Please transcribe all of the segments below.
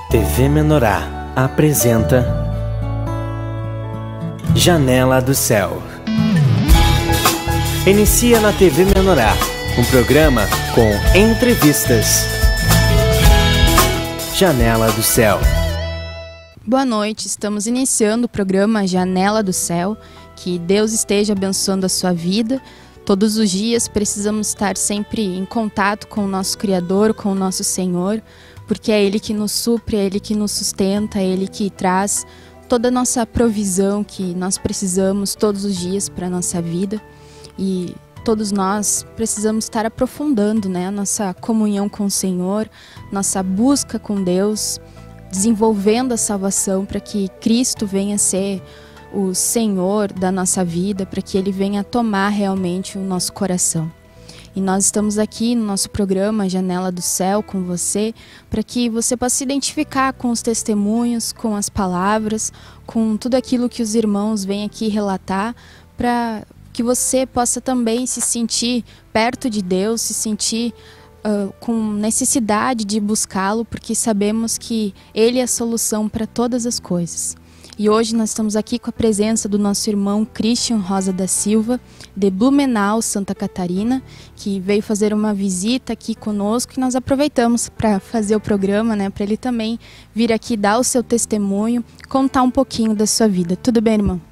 TV Menorá apresenta Janela do Céu. Inicia na TV Menorá um programa com entrevistas. Janela do Céu. Boa noite, estamos iniciando o programa Janela do Céu. Que Deus esteja abençoando a sua vida. Todos os dias precisamos estar sempre em contato com o nosso Criador, com o nosso Senhor, porque é Ele que nos supre, é Ele que nos sustenta, é Ele que traz toda a nossa provisão que nós precisamos todos os dias para a nossa vida. E todos nós precisamos estar aprofundando, a nossa comunhão com o Senhor, nossa busca com Deus, desenvolvendo a salvação para que Cristo venha ser o Senhor da nossa vida, para que Ele venha tomar realmente o nosso coração. E nós estamos aqui no nosso programa Janela do Céu com você, para que você possa se identificar com os testemunhos, com as palavras, com tudo aquilo que os irmãos vêm aqui relatar, para que você possa também se sentir perto de Deus, se sentir com necessidade de buscá-lo, porque sabemos que Ele é a solução para todas as coisas. E hoje nós estamos aqui com a presença do nosso irmão Christian Rosa da Silva, de Blumenau, Santa Catarina, que veio fazer uma visita aqui conosco e nós aproveitamos para fazer o programa, para ele também vir aqui dar o seu testemunho, contar um pouquinho da sua vida. Tudo bem, irmão?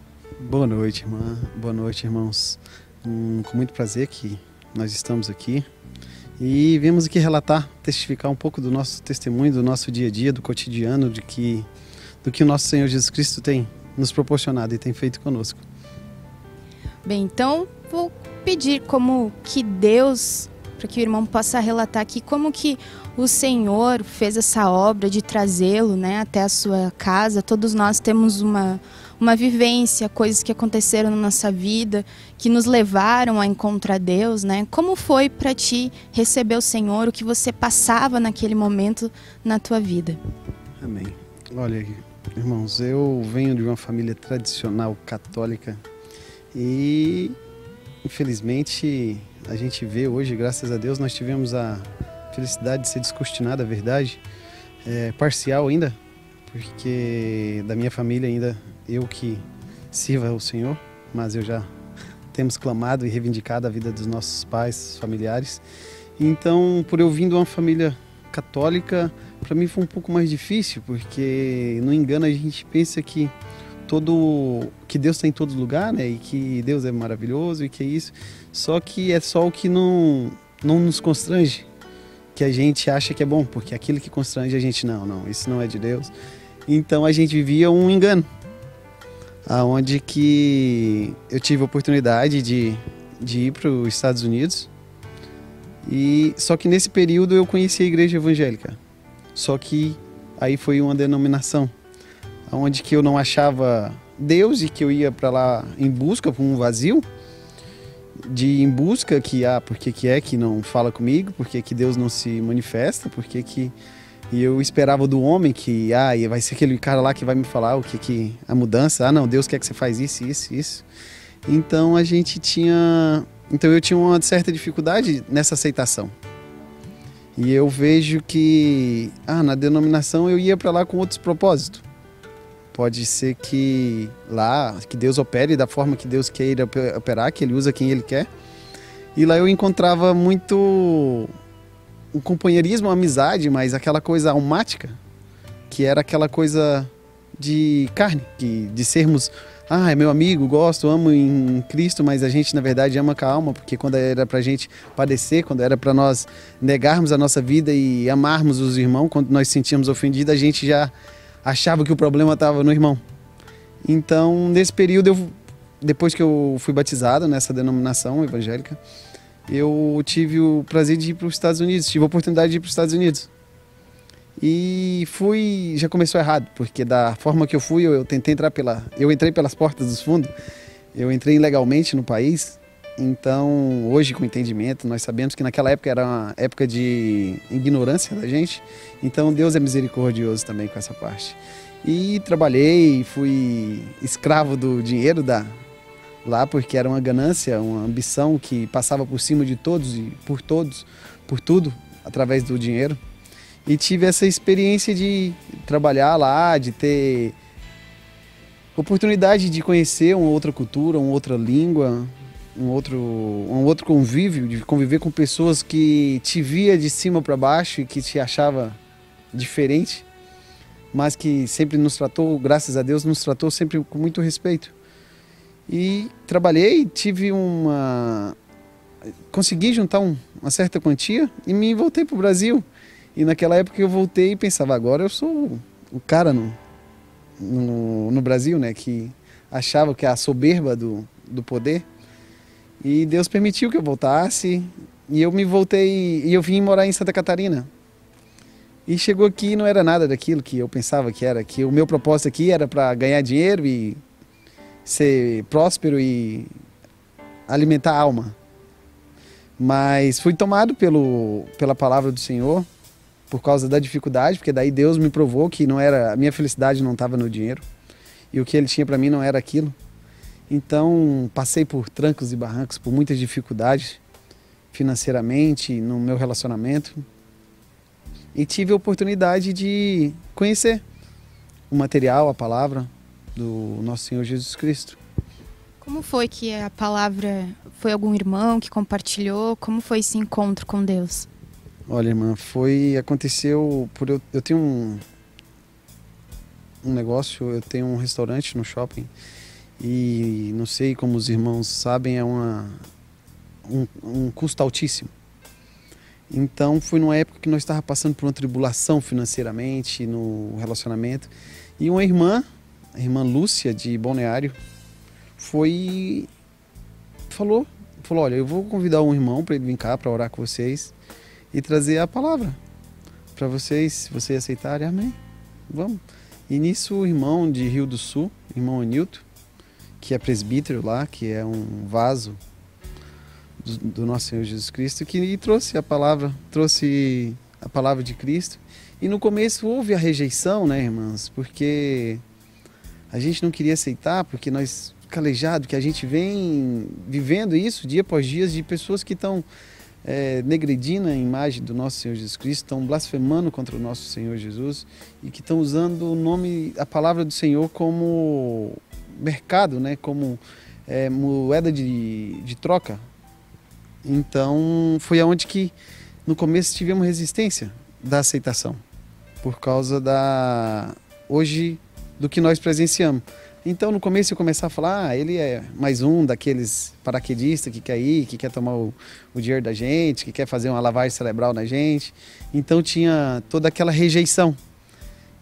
Boa noite, irmã. Boa noite, irmãos. Com muito prazer que nós estamos aqui e viemos aqui relatar, testificar um pouco do nosso testemunho, do nosso dia a dia, do cotidiano, do que o nosso Senhor Jesus Cristo tem nos proporcionado e tem feito conosco. Bem, então vou pedir como que Deus, para que o irmão possa relatar aqui como que o Senhor fez essa obra de trazê-lo, até a sua casa. Todos nós temos uma vivência, coisas que aconteceram na nossa vida, que nos levaram a encontrar Deus, Como foi para ti receber o Senhor, o que você passava naquele momento na tua vida? Amém. Olha, irmãos, eu venho de uma família tradicional católica e, infelizmente, a gente vê hoje, graças a Deus, nós tivemos a felicidade de ser descortinada, a verdade, parcial ainda, porque da minha família ainda eu que sirva ao Senhor, mas eu já temos clamado e reivindicado a vida dos nossos pais, familiares. Então, por eu vir de uma família católica, para mim foi um pouco mais difícil, porque no engano a gente pensa que Deus está em todo lugar, e que Deus é maravilhoso e que é isso, só que é só o que não nos constrange, que a gente acha que é bom, porque aquilo que constrange a gente, não, isso não é de Deus. Então a gente vivia um engano, aonde que eu tive a oportunidade de ir para os Estados Unidos, só que nesse período eu conheci a igreja evangélica. Só que aí foi uma denominação, onde que eu não achava Deus e que eu ia para lá em busca, por um vazio, em busca por que é que não fala comigo, por que Deus não se manifesta, e eu esperava do homem que vai ser aquele cara lá que vai me falar o que a mudança, não, Deus quer que você faz isso. Então eu tinha uma certa dificuldade nessa aceitação. E eu vejo que na denominação eu ia para lá com outros propósitos. Pode ser que lá, que Deus opere da forma que Deus queira operar, que Ele usa quem Ele quer. E lá eu encontrava muito um companheirismo, uma amizade, mas aquela coisa almática, que era aquela coisa de carne, de sermos... é meu amigo, gosto, amo em Cristo, mas a gente na verdade ama com a alma, porque quando era pra gente padecer, quando era pra nós negarmos a nossa vida e amarmos os irmãos, quando nós sentíamos ofendidos, a gente já achava que o problema estava no irmão. Então, nesse período, depois que eu fui batizado nessa denominação evangélica, eu tive o prazer de ir para os Estados Unidos, tive a oportunidade de ir para os Estados Unidos. E já começou errado, porque da forma que eu fui, eu entrei pelas portas dos fundos, eu entrei ilegalmente no país. Então, hoje com entendimento, nós sabemos que naquela época era uma época de ignorância da gente, então Deus é misericordioso também com essa parte. E trabalhei, fui escravo do dinheiro lá, porque era uma ganância, uma ambição que passava por cima de todos e por tudo, através do dinheiro. E tive essa experiência de trabalhar lá, de ter oportunidade de conhecer uma outra cultura, uma outra língua, um outro convívio, de conviver com pessoas que te via de cima para baixo e que te achava diferente, mas que sempre nos tratou, graças a Deus, nos tratou sempre com muito respeito. E trabalhei, consegui juntar uma certa quantia e me voltei para o Brasil. E naquela época eu voltei e pensava, agora eu sou o cara no Brasil, né, que achava que a soberba do poder. E Deus permitiu que eu voltasse e eu me voltei e eu vim morar em Santa Catarina. E chegou aqui e não era nada daquilo que eu pensava que era, que o meu propósito aqui era para ganhar dinheiro e ser próspero e alimentar a alma. Mas fui tomado pela palavra do Senhor por causa da dificuldade, porque daí Deus me provou que não era, a minha felicidade não estava no dinheiro e o que Ele tinha para mim não era aquilo. Então passei por trancos e barrancos, por muitas dificuldades financeiramente, no meu relacionamento, e tive a oportunidade de conhecer o material, a palavra do nosso Senhor Jesus Cristo. Como foi que a palavra, foi algum irmão que compartilhou? Como foi esse encontro com Deus? Olha, irmã, aconteceu por eu tenho um negócio, eu tenho um restaurante no shopping e não sei como os irmãos sabem, é um custo altíssimo. Então foi numa época que nós estávamos passando por uma tribulação financeiramente no relacionamento e uma irmã, a irmã Lúcia de Balneário, falou, olha, eu vou convidar um irmão para ele vir cá para orar com vocês e trazer a palavra para vocês, se vocês aceitarem, amém, vamos. E nisso o irmão de Rio do Sul, irmão Anilton, que é presbítero lá, que é um vaso do nosso Senhor Jesus Cristo, que trouxe a palavra de Cristo. E no começo houve a rejeição, né, irmãs, porque a gente não queria aceitar, porque nós, calejado, que a gente vem vivendo isso dia após dia, de pessoas que estão negredindo a imagem do nosso Senhor Jesus Cristo, estão blasfemando contra o nosso Senhor Jesus e que estão usando o nome, a palavra do Senhor como mercado, né, como moeda de troca. Então foi aonde que no começo tivemos resistência da aceitação, por causa hoje do que nós presenciamos. Então no começo eu começava a falar, ele é mais um daqueles paraquedistas que quer ir, que quer tomar o dinheiro da gente, que quer fazer uma lavagem cerebral na gente. Então tinha toda aquela rejeição.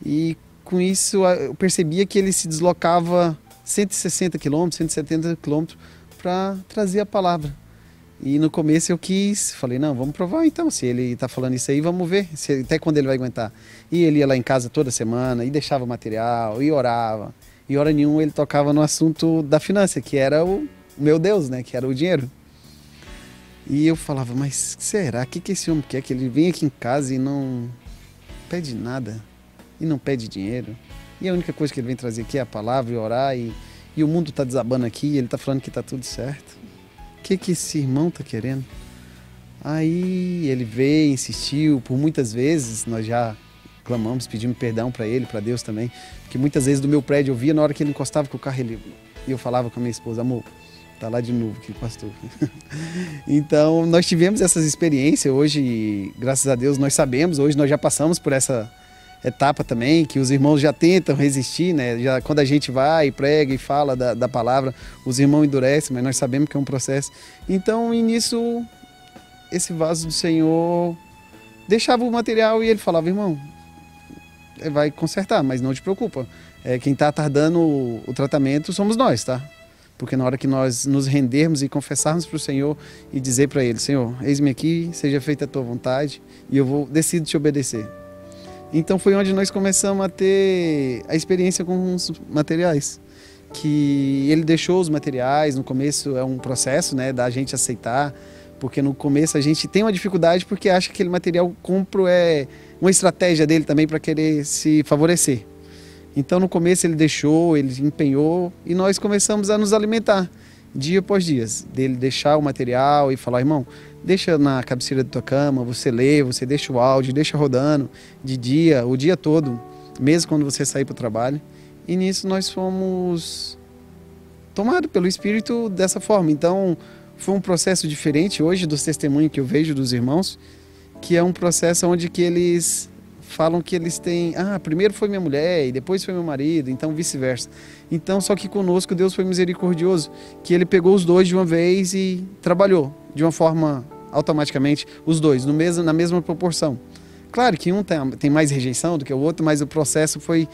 E com isso eu percebia que ele se deslocava 160 quilômetros, 170 quilômetros para trazer a palavra. E no começo eu falei, não, vamos provar então, se ele está falando isso aí, vamos ver, até quando ele vai aguentar. E ele ia lá em casa toda semana, e deixava material, e orava. E hora nenhuma ele tocava no assunto da finança, que era o meu Deus, né, que era o dinheiro. E eu falava, mas será? O que esse homem quer? Que ele vem aqui em casa e não pede nada, e não pede dinheiro. E a única coisa que ele vem trazer aqui é a palavra e orar, e o mundo está desabando aqui, e ele está falando que está tudo certo. O que esse irmão está querendo? Aí ele veio, insistiu, por muitas vezes nós já clamamos, pedimos perdão para ele, para Deus também, porque muitas vezes do meu prédio eu via na hora que ele encostava com o carro, e eu falava com a minha esposa, amor, tá lá de novo aquele pastor. Então nós tivemos essas experiências, hoje, graças a Deus, nós sabemos, hoje nós já passamos por essa etapa também, que os irmãos já tentam resistir, né? Já, quando a gente vai e prega e fala da palavra, os irmãos endurecem, mas nós sabemos que é um processo. Então, e nisso, esse vaso do Senhor deixava o material e ele falava, irmão, vai consertar, mas não te preocupa. Quem está tardando o tratamento somos nós, tá? Porque na hora que nós nos rendermos e confessarmos para o Senhor e dizer para Ele, Senhor, eis-me aqui, seja feita a Tua vontade e eu decido te obedecer. Então foi onde nós começamos a ter a experiência com os materiais, que ele deixou os materiais, no começo é um processo, né, da gente aceitar, porque no começo a gente tem uma dificuldade porque acha que aquele material compro é uma estratégia dele também para querer se favorecer. Então no começo ele deixou, ele empenhou e nós começamos a nos alimentar dia após dia, dele deixar o material e falar, irmão, deixa na cabeceira da tua cama, você lê, você deixa o áudio, deixa rodando de dia, o dia todo, mesmo quando você sair para o trabalho. E nisso nós fomos tomados pelo Espírito dessa forma. Então foi um processo diferente hoje dos testemunhos que eu vejo dos irmãos, que é um processo onde que eles falam que eles têm, primeiro foi minha mulher e depois foi meu marido, então vice-versa. Então só que conosco Deus foi misericordioso, que ele pegou os dois de uma vez e trabalhou de uma forma automaticamente, os dois, na mesma proporção. Claro que um tem mais rejeição do que o outro, mas o processo foi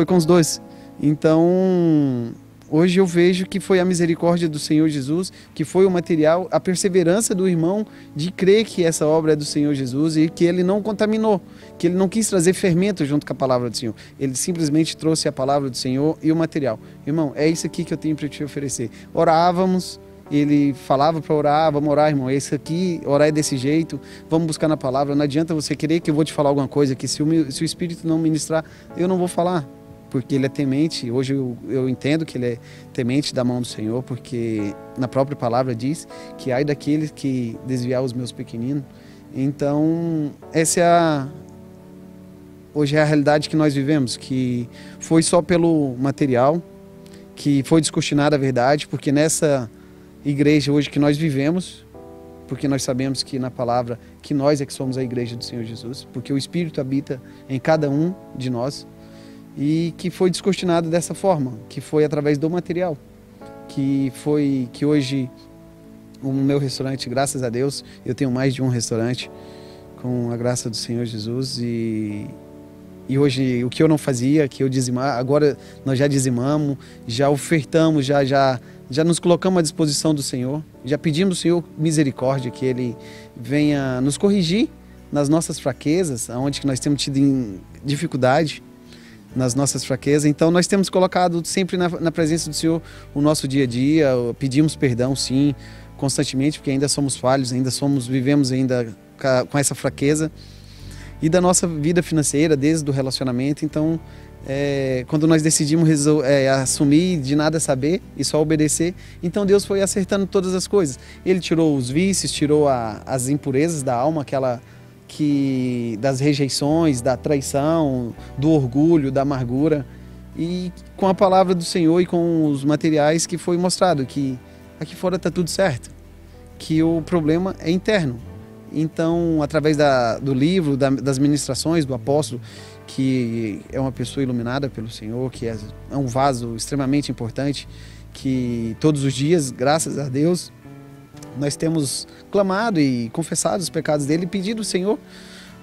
com os dois. Então hoje eu vejo que foi a misericórdia do Senhor Jesus, que foi o material, a perseverança do irmão de crer que essa obra é do Senhor Jesus e que ele não contaminou, que ele não quis trazer fermento junto com a palavra do Senhor. Ele simplesmente trouxe a palavra do Senhor e o material. Irmão, é isso aqui que eu tenho para te oferecer. Orávamos, ele falava para orar, vamos orar, irmão, é isso aqui, orar é desse jeito, vamos buscar na palavra. Não adianta você querer que eu vou te falar alguma coisa que se o Espírito não ministrar, eu não vou falar. Porque ele é temente, hoje eu entendo que ele é temente da mão do Senhor, porque na própria palavra diz que ai daqueles que desviar os meus pequeninos. Então, hoje é a realidade que nós vivemos, que foi só pelo material, que foi descortinada a verdade, porque nessa igreja hoje que nós vivemos, porque nós sabemos que na palavra que nós é que somos a igreja do Senhor Jesus, porque o Espírito habita em cada um de nós, e que foi descortinado dessa forma, que foi através do material, que hoje o meu restaurante, graças a Deus, eu tenho mais de um restaurante com a graça do Senhor Jesus, e hoje o que eu não fazia, que eu dizimava, agora nós já dizimamos, já ofertamos, já nos colocamos à disposição do Senhor, já pedimos ao Senhor misericórdia, que Ele venha nos corrigir nas nossas fraquezas, onde que nós temos tido dificuldade, nas nossas fraquezas. Então nós temos colocado sempre na presença do Senhor o nosso dia a dia, pedimos perdão sim, constantemente, porque ainda somos falhos, vivemos ainda com essa fraqueza, e da nossa vida financeira, desde o relacionamento. Então quando nós decidimos assumir de nada saber e só obedecer, então Deus foi acertando todas as coisas. Ele tirou os vícios, tirou as impurezas da alma, das rejeições, da traição, do orgulho, da amargura, e com a palavra do Senhor e com os materiais que foi mostrado que aqui fora está tudo certo, que o problema é interno. Então, através do livro, das ministrações do apóstolo, que é uma pessoa iluminada pelo Senhor, que é um vaso extremamente importante, que todos os dias, graças a Deus, nós temos clamado e confessado os pecados dele e pedido ao Senhor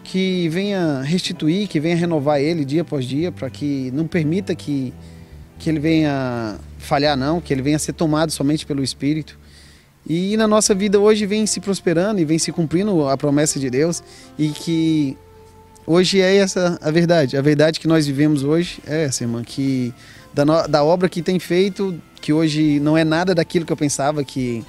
que venha restituir, que venha renovar ele dia após dia, para que não permita que ele venha falhar não, que ele venha ser tomado somente pelo Espírito. E na nossa vida hoje vem se prosperando e vem se cumprindo a promessa de Deus, e que hoje é essa a verdade que nós vivemos hoje é essa, irmã, que da obra que tem feito, que hoje não é nada daquilo que eu pensava, que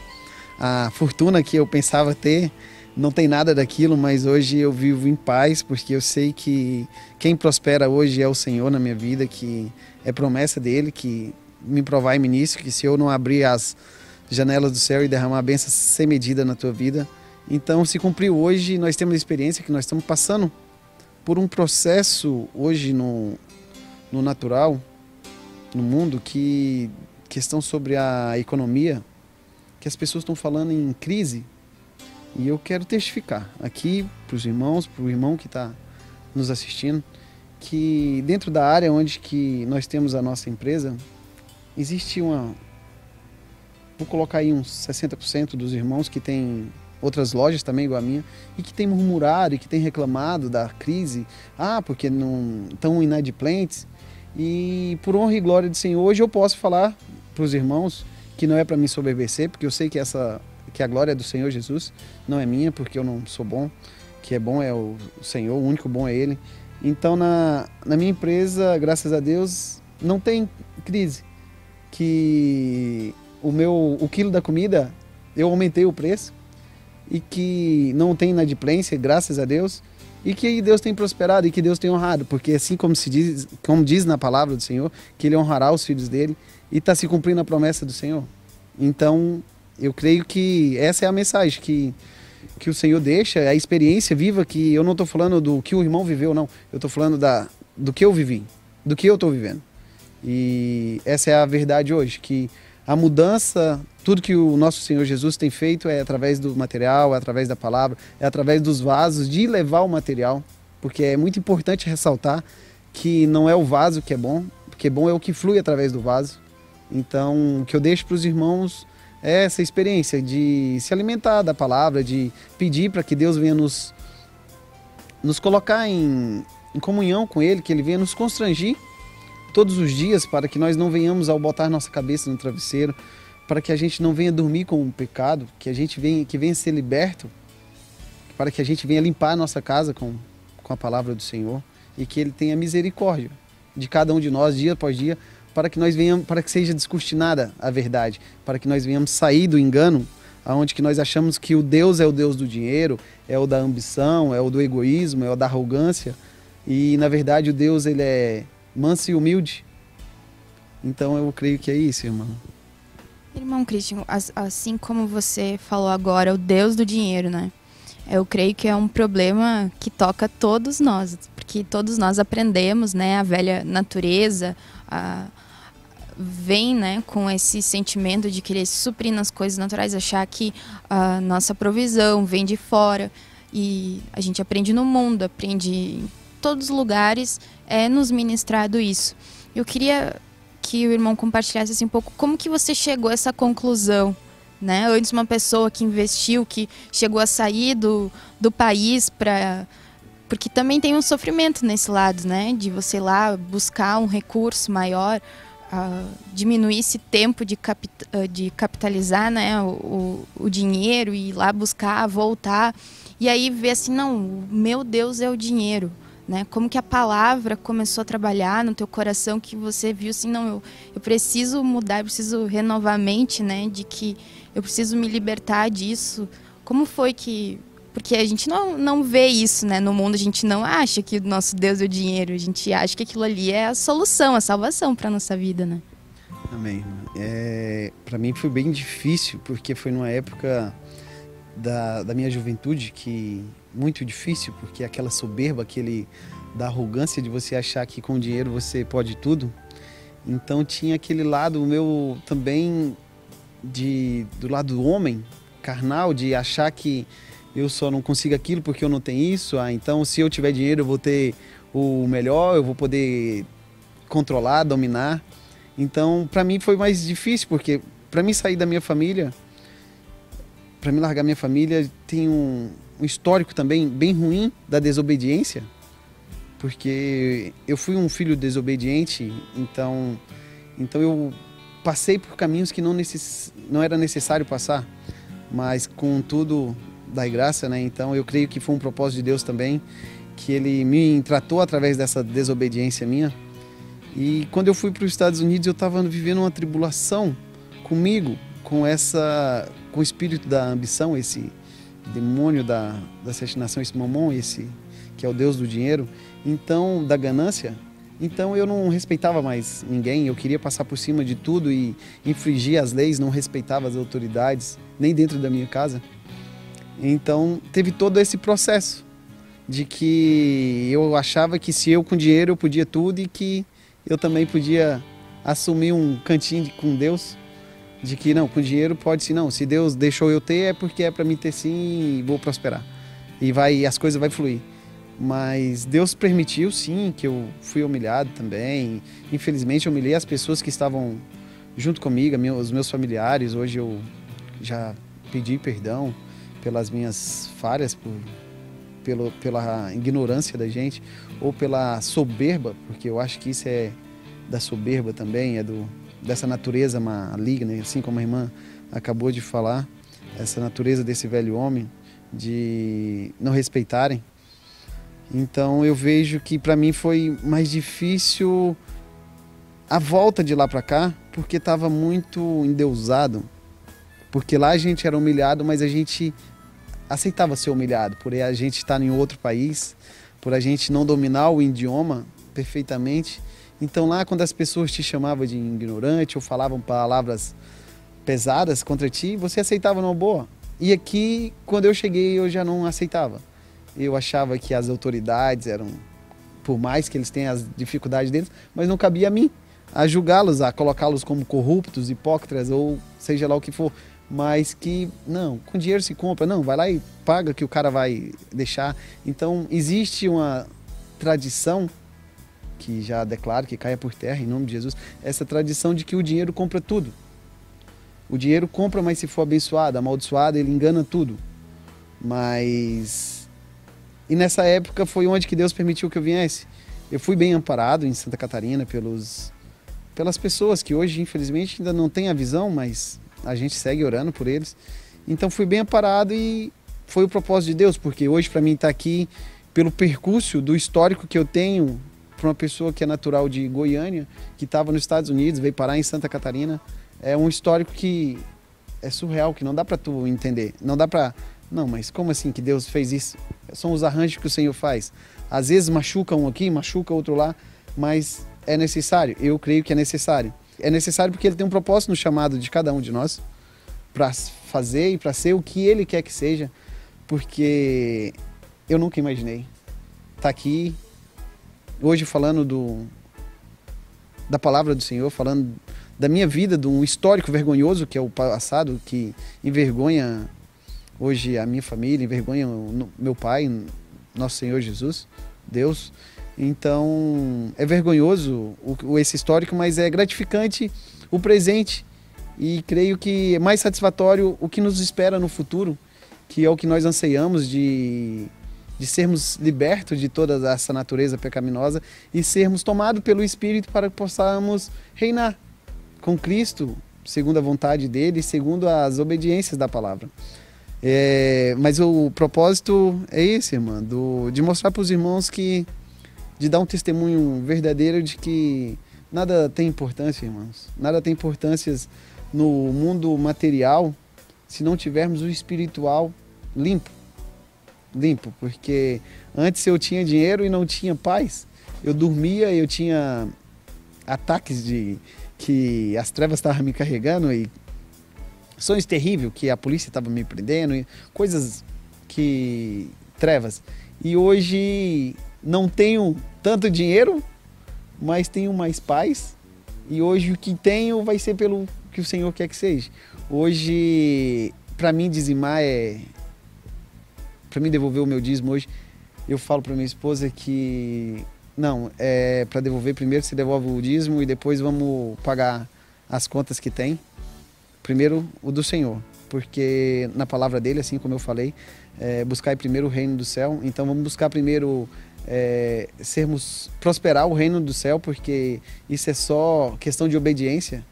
a fortuna que eu pensava ter, não tem nada daquilo, mas hoje eu vivo em paz, porque eu sei que quem prospera hoje é o Senhor na minha vida, que é promessa dele, que me provar em ministro, que se eu não abrir as janelas do céu e derramar bênçãos sem medida na tua vida, então se cumpriu hoje. Nós temos a experiência que nós estamos passando por um processo hoje no natural, no mundo, que questão sobre a economia, que as pessoas estão falando em crise, e eu quero testificar aqui para os irmãos, para o irmão que está nos assistindo, que dentro da área onde que nós temos a nossa empresa, existe vou colocar aí uns 60% dos irmãos que têm outras lojas também igual a minha, e que tem murmurado e que tem reclamado da crise, porque não estão inadimplentes, e por honra e glória do Senhor, hoje eu posso falar para os irmãos que não é para me soberbecer, porque eu sei que a glória é do Senhor Jesus, não é minha, porque eu não sou bom, que é bom é o Senhor, o único bom é Ele. Então na minha empresa, graças a Deus, não tem crise, que o quilo da comida, eu aumentei o preço, e que não tem inadimplência, graças a Deus, e que Deus tem prosperado e que Deus tem honrado, porque assim como diz na palavra do Senhor, que Ele honrará os filhos dele, e está se cumprindo a promessa do Senhor. Então eu creio que essa é a mensagem, que que o Senhor deixa, a experiência viva, que eu não estou falando do que o irmão viveu, não. Eu estou falando do que eu vivi, do que eu estou vivendo. E essa é a verdade hoje, que a mudança, tudo que o nosso Senhor Jesus tem feito é através do material, é através da palavra, é através dos vasos, de levar o material, porque é muito importante ressaltar que não é o vaso que é bom, porque bom é o que flui através do vaso. Então, o que eu deixo para os irmãos é essa experiência de se alimentar da palavra, de pedir para que Deus venha nos colocar em comunhão com Ele, que Ele venha nos constrangir todos os dias, para que nós não venhamos ao botar nossa cabeça no travesseiro, para que a gente não venha dormir com o pecado, que venha ser liberto, para que a gente venha limpar a nossa casa com a palavra do Senhor, e que Ele tenha misericórdia de cada um de nós, dia após dia, para que seja descortinada a verdade, para que nós venhamos sair do engano, aonde que nós achamos que o Deus é o Deus do dinheiro, é o da ambição, é o do egoísmo, é o da arrogância, e na verdade o Deus, ele é manso e humilde. Então eu creio que é isso, irmão. Irmão Christian, assim como você falou agora, o Deus do dinheiro, né? Eu creio que é um problema que toca todos nós, porque todos nós aprendemos, né? A velha natureza vem, né, com esse sentimento de querer suprir nas coisas naturais, achar que a nossa provisão vem de fora, e a gente aprende no mundo, aprende em todos os lugares, é nos ministrado isso. Eu queria que o irmão compartilhasse assim, um pouco como que você chegou a essa conclusão, né? Antes, uma pessoa que investiu, que chegou a sair do país porque também tem um sofrimento nesse lado, né? De você ir lá buscar um recurso maior, diminuir esse tempo de capitalizar, né, o dinheiro, e ir lá buscar, voltar, e aí ver assim, não, o meu Deus é o dinheiro, né? Como que a palavra começou a trabalhar no teu coração, que você viu assim, não, eu preciso mudar, eu preciso renovar a mente, né, de que eu preciso me libertar disso. Como foi que... Porque a gente não vê isso, né, no mundo, a gente não acha que o nosso Deus é o dinheiro, a gente acha que aquilo ali é a solução, a salvação para a nossa vida, né? Amém. Para mim foi bem difícil, porque foi numa época da minha juventude que... muito difícil, porque aquela soberba, da arrogância de você achar que com dinheiro você pode tudo. Então tinha aquele lado meu também, do lado do homem, carnal, de achar que eu só não consigo aquilo porque eu não tenho isso. Então se eu tiver dinheiro eu vou ter o melhor, eu vou poder controlar, dominar. Então para mim foi mais difícil, porque para mim sair da minha família, para mim largar minha família, tem um histórico também bem ruim da desobediência, porque eu fui um filho desobediente, então eu passei por caminhos que não era necessário passar, mas com tudo da graça, né? Então eu creio que foi um propósito de Deus também, que Ele me tratou através dessa desobediência minha. E quando eu fui para os Estados Unidos, eu estava vivendo uma tribulação comigo, com o espírito da ambição, esse demônio da sete nações, esse mamon, esse que é o Deus do dinheiro, então, da ganância. Então eu não respeitava mais ninguém, eu queria passar por cima de tudo e infringir as leis, não respeitava as autoridades, nem dentro da minha casa. Então teve todo esse processo de que eu achava que se eu com dinheiro eu podia tudo, e que eu também podia assumir um cantinho com Deus, de que não, com dinheiro pode sim, não, se Deus deixou eu ter é porque é para mim ter sim, e vou prosperar, e as coisas vai fluir. Mas Deus permitiu sim que eu fui humilhado também. Infelizmente eu humilhei as pessoas que estavam junto comigo, os meus familiares. Hoje eu já pedi perdão pelas minhas falhas, pela ignorância da gente, ou pela soberba, porque eu acho que isso é da soberba também, dessa natureza maligna, assim como a irmã acabou de falar, essa natureza desse velho homem, de não respeitarem. Então eu vejo que para mim foi mais difícil a volta de lá para cá, porque estava muito endeusado, porque lá a gente era humilhado, mas a gente aceitava ser humilhado, por a gente estar em outro país, por a gente não dominar o idioma perfeitamente. Então lá, quando as pessoas te chamavam de ignorante ou falavam palavras pesadas contra ti, você aceitava numa boa. E aqui, quando eu cheguei, eu já não aceitava. Eu achava que as autoridades eram, por mais que eles tenham as dificuldades deles, mas não cabia a mim a julgá-los, a colocá-los como corruptos, hipócritas ou seja lá o que for. Mas que, não, com dinheiro se compra, não, vai lá e paga que o cara vai deixar. Então, existe uma tradição, que já declaro que caia por terra, em nome de Jesus, essa tradição de que o dinheiro compra tudo. O dinheiro compra, mas se for abençoado, amaldiçoado, ele engana tudo. Mas... E nessa época foi onde que Deus permitiu que eu viesse. Eu fui bem amparado em Santa Catarina pelas pessoas que hoje, infelizmente, ainda não têm a visão, mas a gente segue orando por eles. Então fui bem amparado e foi o propósito de Deus, porque hoje para mim estar aqui, pelo percurso do histórico que eu tenho, para uma pessoa que é natural de Goiânia, que estava nos Estados Unidos, veio parar em Santa Catarina, é um histórico que é surreal, que não dá para tu entender. Não dá para... Não, mas como assim que Deus fez isso? São os arranjos que o Senhor faz. Às vezes machuca um aqui, machuca outro lá, mas é necessário. Eu creio que é necessário. É necessário porque Ele tem um propósito no chamado de cada um de nós para fazer e para ser o que Ele quer que seja, porque eu nunca imaginei estar aqui hoje falando da palavra do Senhor, falando da minha vida, de um histórico vergonhoso que é o passado, que envergonha hoje a minha família, envergonha o meu pai, nosso Senhor Jesus, Deus. Então é vergonhoso esse histórico, mas é gratificante o presente e creio que é mais satisfatório o que nos espera no futuro, que é o que nós anseiamos de sermos libertos de toda essa natureza pecaminosa e sermos tomados pelo Espírito para que possamos reinar com Cristo, segundo a vontade dele, segundo as obediências da palavra. Mas o propósito é esse, irmã, de mostrar para os irmãos de dar um testemunho verdadeiro de que nada tem importância, irmãos. Nada tem importância no mundo material se não tivermos o espiritual limpo. Limpo, porque antes eu tinha dinheiro e não tinha paz. Eu dormia, eu tinha ataques de que as trevas estavam me carregando e sonhos terríveis, que a polícia estava me prendendo, e coisas que... trevas. E hoje não tenho tanto dinheiro, mas tenho mais paz. E hoje o que tenho vai ser pelo que o Senhor quer que seja. Hoje, para mim dizimar para mim devolver o meu dízimo hoje, eu falo para minha esposa que... Não, para devolver primeiro você devolve o dízimo e depois vamos pagar as contas que tem. Primeiro o do Senhor, porque na palavra dele, assim como eu falei, buscar primeiro o reino do céu. Então vamos buscar primeiro prosperar o reino do céu, porque isso é só questão de obediência,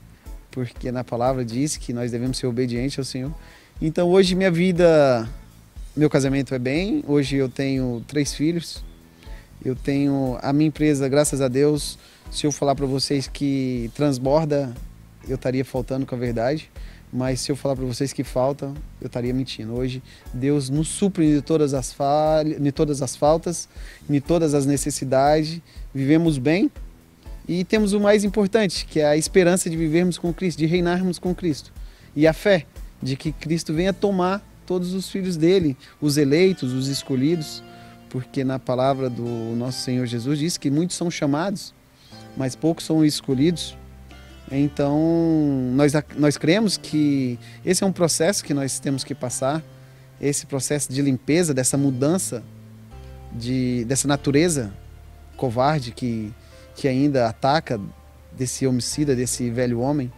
porque na palavra diz que nós devemos ser obedientes ao Senhor. Então hoje minha vida, meu casamento é bem, hoje eu tenho 3 filhos, eu tenho a minha empresa, graças a Deus. Se eu falar para vocês que transborda, eu estaria faltando com a verdade, mas se eu falar para vocês que falta, eu estaria mentindo. Hoje Deus nos supre de todas as falhas, de todas as faltas, de todas as necessidades, vivemos bem e temos o mais importante, que é a esperança de vivermos com Cristo, de reinarmos com Cristo, e a fé de que Cristo venha tomar todos os filhos dele, os eleitos, os escolhidos, porque na palavra do nosso Senhor Jesus diz que muitos são chamados, mas poucos são escolhidos. Então nós cremos que esse é um processo que nós temos que passar, esse processo de limpeza, dessa mudança, dessa natureza covarde que ainda ataca, desse homicida, desse velho homem,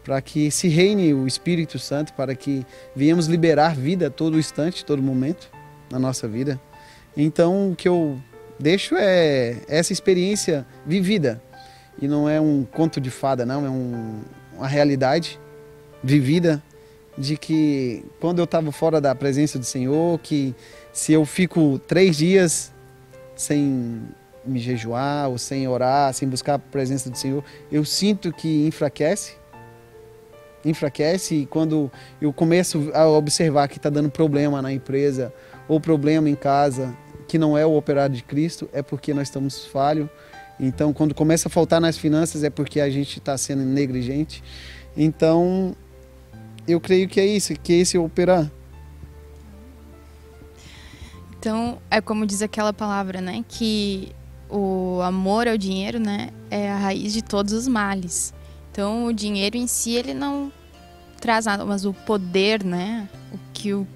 para que se reine o Espírito Santo, para que venhamos liberar vida a todo instante, todo momento na nossa vida. Então o que eu deixo é essa experiência vivida. E não é um conto de fada, não, é uma realidade vivida de que quando eu estava fora da presença do Senhor, que se eu fico 3 dias sem me jejuar, ou sem orar, sem buscar a presença do Senhor, eu sinto que enfraquece, e quando eu começo a observar que está dando problema na empresa, ou problema em casa, que não é o operário de Cristo, é porque nós estamos falhos. Então, quando começa a faltar nas finanças, é porque a gente está sendo negligente. Então, eu creio que é isso, que esse é o operar. Então, é como diz aquela palavra, né? Que o amor ao dinheiro, né? É a raiz de todos os males. Então, o dinheiro em si, ele não traz nada, mas o poder, né? O que o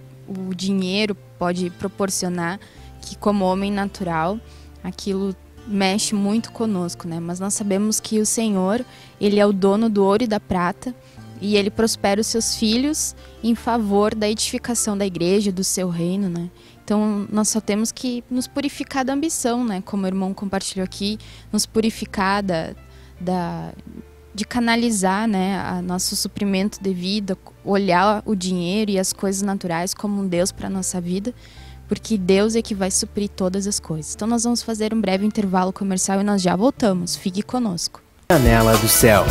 dinheiro pode proporcionar, que como homem natural, aquilo mexe muito conosco, né? Mas nós sabemos que o Senhor, Ele é o dono do ouro e da prata, e Ele prospera os seus filhos em favor da edificação da igreja, do seu reino, né? Então, nós só temos que nos purificar da ambição, né? Como o irmão compartilhou aqui, nos purificar de canalizar, né, a nosso suprimento de vida, olhar o dinheiro e as coisas naturais como um Deus para a nossa vida, porque Deus é que vai suprir todas as coisas. Então nós vamos fazer um breve intervalo comercial e nós já voltamos. Fique conosco. Janela do Céu.